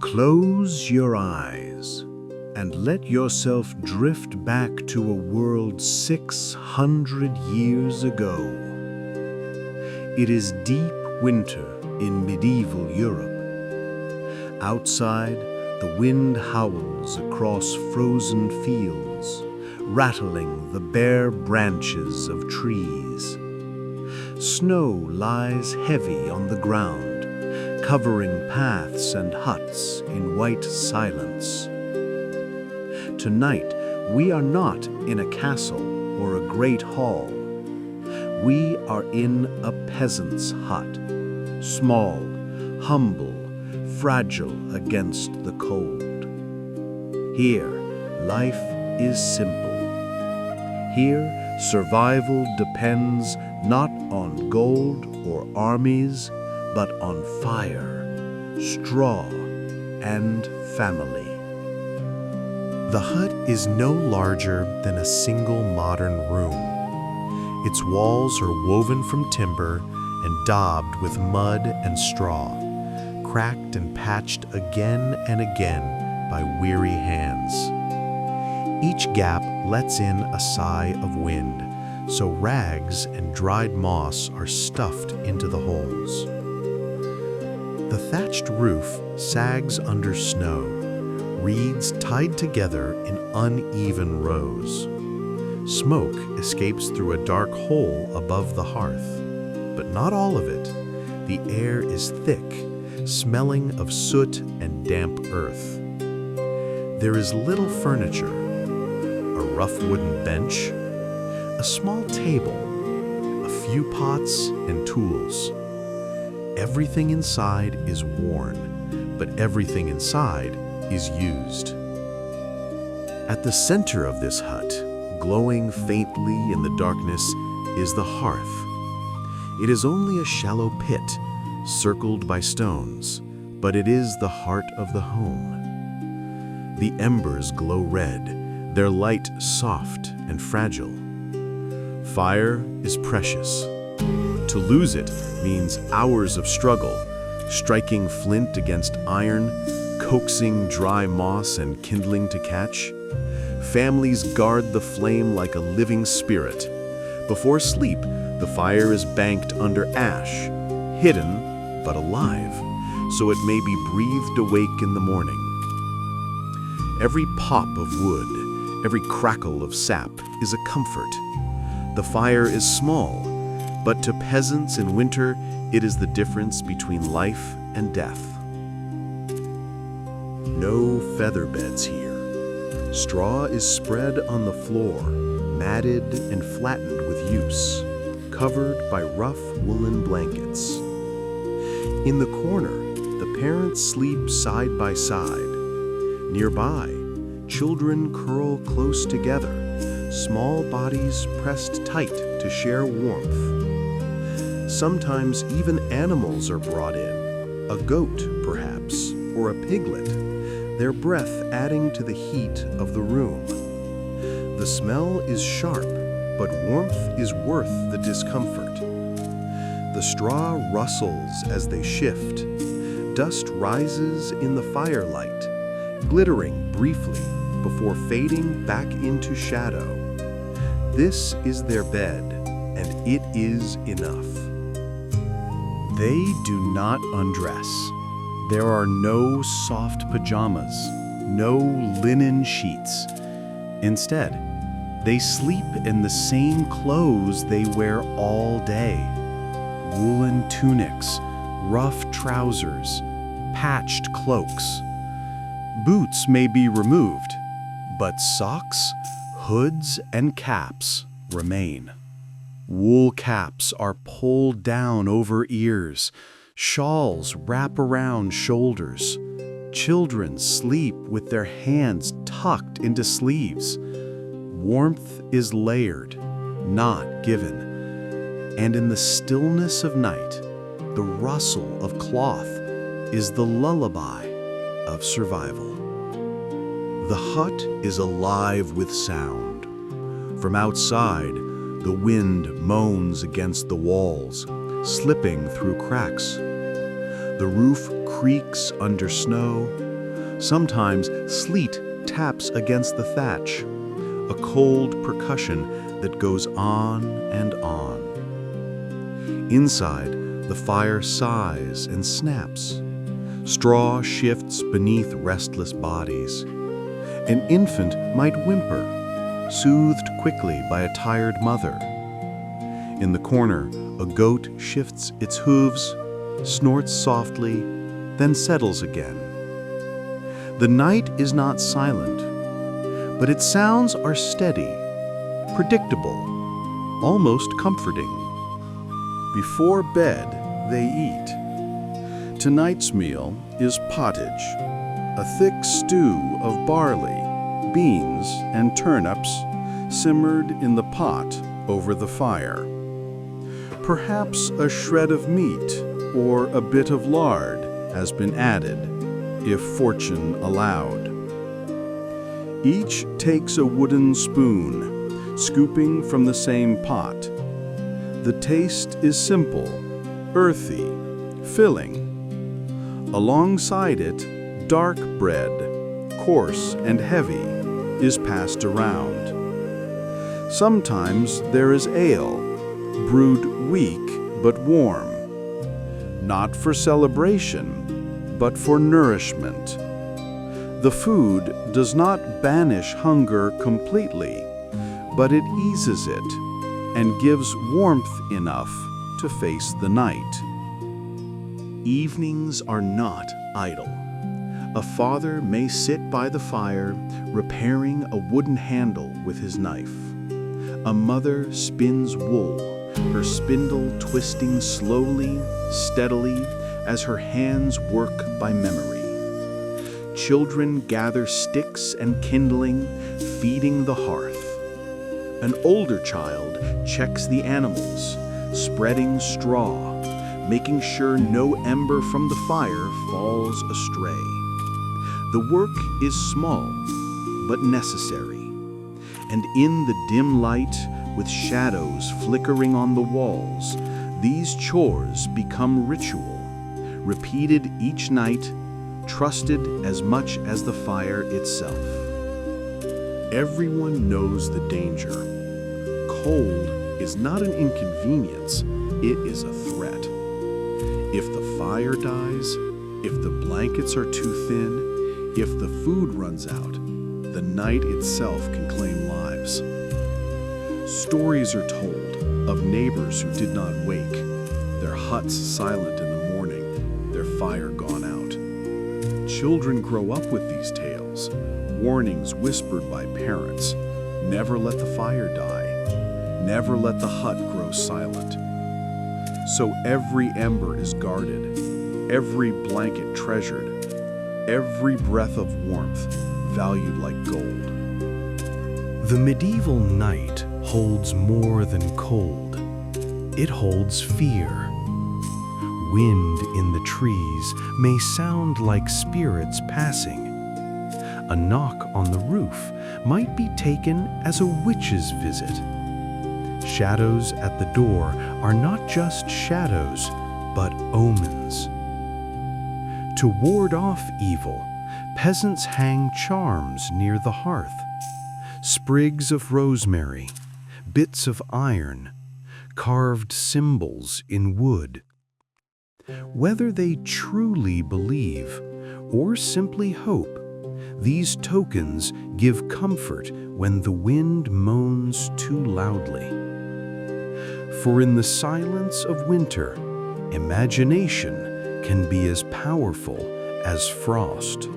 Close your eyes and let yourself drift back to a world 600 years ago. It is deep winter in medieval Europe. Outside, the wind howls across frozen fields, rattling the bare branches of trees. Snow lies heavy on the ground, covering paths and huts in white silence. Tonight, we are not in a castle or a great hall. We are in a peasant's hut, small, humble, fragile against the cold. Here, life is simple. Here, survival depends not on gold or armies, but on fire, straw, and family. The hut is no larger than a single modern room. Its walls are woven from timber and daubed with mud and straw, cracked and patched again and again by weary hands. Each gap lets in a sigh of wind, so rags and dried moss are stuffed into the holes. The thatched roof sags under snow, reeds tied together in uneven rows. Smoke escapes through a dark hole above the hearth, but not all of it. The air is thick, smelling of soot and damp earth. There is little furniture, a rough wooden bench, a small table, a few pots and tools. Everything inside is worn, but everything inside is used. At the center of this hut, glowing faintly in the darkness, is the hearth. It is only a shallow pit, circled by stones, but it is the heart of the home. The embers glow red, their light soft and fragile. Fire is precious. To lose it means hours of struggle, striking flint against iron, coaxing dry moss and kindling to catch. Families guard the flame like a living spirit. Before sleep, the fire is banked under ash, hidden but alive, so it may be breathed awake in the morning. Every pop of wood, every crackle of sap is a comfort. The fire is small, but to peasants in winter, it is the difference between life and death. No feather beds here. Straw is spread on the floor, matted and flattened with use, covered by rough woolen blankets. In the corner, the parents sleep side by side. Nearby, children curl close together, small bodies pressed tight to share warmth. Sometimes even animals are brought in, a goat perhaps, or a piglet, their breath adding to the heat of the room. The smell is sharp, but warmth is worth the discomfort. The straw rustles as they shift. Dust rises in the firelight, glittering briefly before fading back into shadow. This is their bed, and it is enough. They do not undress. There are no soft pajamas, no linen sheets. Instead, they sleep in the same clothes they wear all day. Woolen tunics, rough trousers, patched cloaks. Boots may be removed, but socks, hoods, and caps remain. Wool caps are pulled down over ears. Shawls wrap around shoulders. Children sleep with their hands tucked into sleeves. Warmth is layered, not given. And in the stillness of night, the rustle of cloth is the lullaby of survival. The hut is alive with sound. From outside, the wind moans against the walls, slipping through cracks. The roof creaks under snow, Sometimes sleet taps against the thatch, a cold percussion that goes on and on. Inside, the fire sighs and snaps. Straw shifts beneath restless bodies. An infant might whimper, soothed quickly by a tired mother. In the corner, a goat shifts its hooves, snorts softly, then settles again. The night is not silent, but its sounds are steady, predictable, almost comforting. Before bed, they eat. Tonight's meal is pottage, a thick stew of barley, beans, and turnips simmered in the pot over the fire. Perhaps a shred of meat or a bit of lard has been added, if fortune allowed. Each takes a wooden spoon, scooping from the same pot. The taste is simple, earthy, filling. Alongside it, dark bread, coarse and heavy, is passed around. Sometimes there is ale, brewed weak but warm, not for celebration, but for nourishment. The food does not banish hunger completely, but it eases it and gives warmth enough to face the night. Evenings are not idle. A father may sit by the fire, repairing a wooden handle with his knife. A mother spins wool, her spindle twisting slowly, steadily, as her hands work by memory. Children gather sticks and kindling, feeding the hearth. An older child checks the animals, spreading straw, making sure no ember from the fire falls astray. The work is small, but necessary, and in the dim light, with shadows flickering on the walls, these chores become ritual, repeated each night, trusted as much as the fire itself. Everyone knows the danger. Cold is not an inconvenience, it is a threat. If the fire dies, if the blankets are too thin, if the food runs out, the night itself can claim lives. Stories are told of neighbors who did not wake, their huts silent in the morning, their fire gone out. Children grow up with these tales, warnings whispered by parents. Never let the fire die. Never let the hut grow silent. So every ember is guarded, every blanket treasured, every breath of warmth valued like gold. The medieval night holds more than cold. It holds fear. Wind in the trees may sound like spirits passing. A knock on the roof might be taken as a witch's visit. Shadows at the door are not just shadows, but omens. To ward off evil, peasants hang charms near the hearth. Sprigs of rosemary, bits of iron, carved symbols in wood. Whether they truly believe or simply hope, these tokens give comfort when the wind moans too loudly. For in the silence of winter, imagination can be as powerful as frost.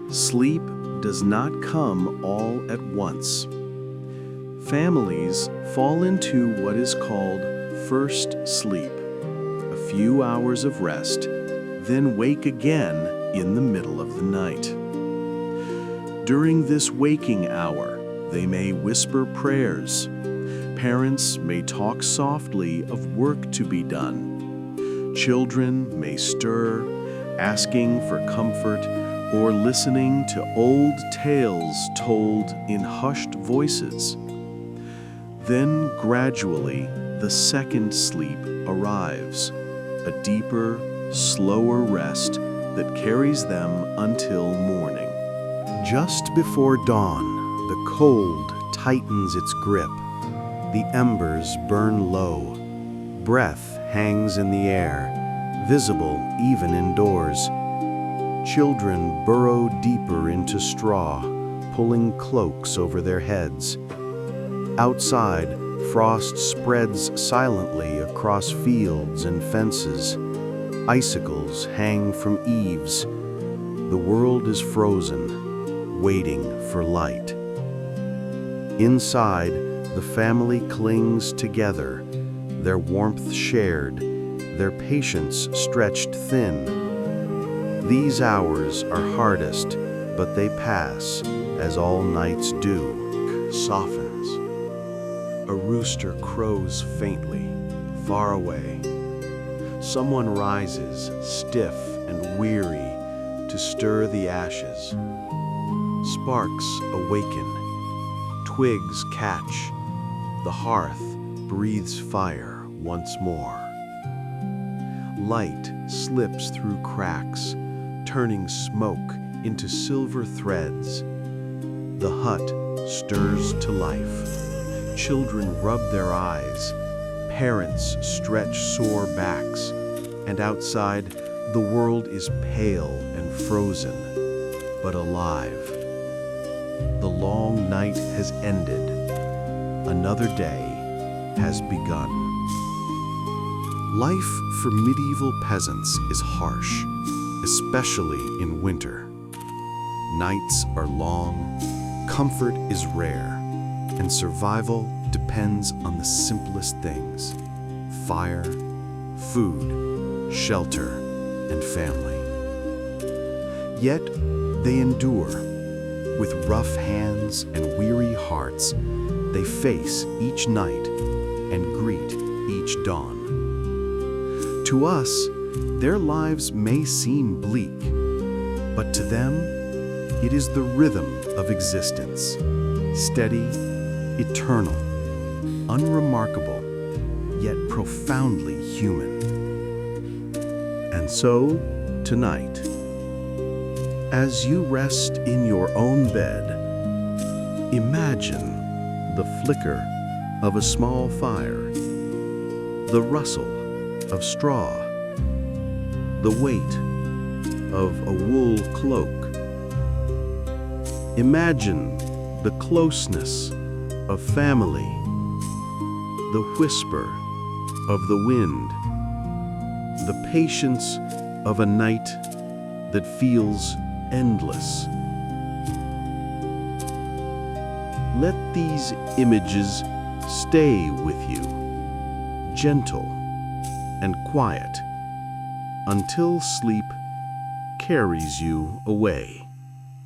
Sleep does not come all at once. Families fall into what is called first sleep, a few hours of rest, then wake again in the middle of the night. During this waking hour, they may whisper prayers. Parents may talk softly of work to be done. Children may stir, asking for comfort or listening to old tales told in hushed voices. Then gradually, the second sleep arrives, a deeper, slower rest that carries them until morning. Just before dawn, the cold tightens its grip. The embers burn low. Breath hangs in the air, visible even indoors. Children burrow deeper into straw, pulling cloaks over their heads. Outside, frost spreads silently across fields and fences. Icicles hang from eaves. The world is frozen, waiting for light. Inside, the family clings together, their warmth shared, their patience stretched thin. These hours are hardest, but they pass, as all nights do. Softens. A rooster crows faintly, far away. Someone rises, stiff and weary, to stir the ashes. Sparks awaken. Twigs catch. The hearth breathes fire once more. Light slips through cracks, turning smoke into silver threads. The hut stirs to life. Children rub their eyes. Parents stretch sore backs. And outside, the world is pale and frozen, but alive. The long night has ended. Another day has begun. Life for medieval peasants is harsh, especially in winter. Nights are long, comfort is rare, and survival depends on the simplest things: fire, food, shelter, and family. Yet they endure. With rough hands and weary hearts, they face each night and greet each dawn. To us, their lives may seem bleak, but to them, it is the rhythm of existence, steady, eternal, unremarkable, yet profoundly human. And so, tonight, as you rest in your own bed, imagine the flicker of a small fire, the rustle of straw, the weight of a wool cloak. Imagine the closeness of family, the whisper of the wind, the patience of a night that feels endless. Let these images stay with you, gentle and quiet, until sleep carries you away.